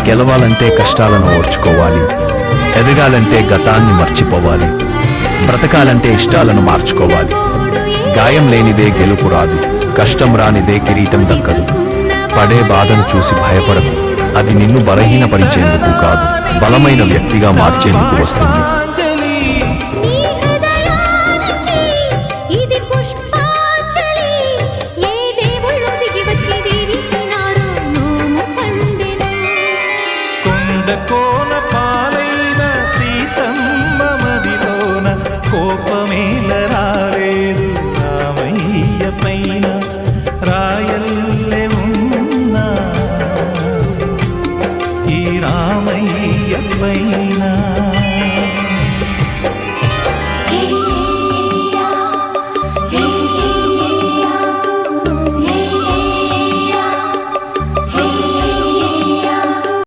గెలవాలంటే కష్టాలను ఓర్చుకోవాలి, ఎదగాలంటే గతాన్ని మర్చిపోవాలి, బ్రతకాలంటే ఇష్టాలను మార్చుకోవాలి. గాయం లేనిదే గెలుపు రాదు, కష్టం రానిదే కిరీటం దక్కదు. పడే బాధను చూసి భయపడకు, అది నిన్ను బలహీనపరిచేందుకు కాదు, బలమైన వ్యక్తిగా మార్చేందుకు వస్తుంది. కోన పాలైన సీతమ్మ మదిలోన కోపమేల రాలేదు రామయ్య పైన, రాయల్లే ఉన్నా ఈ రామయ్య పైన.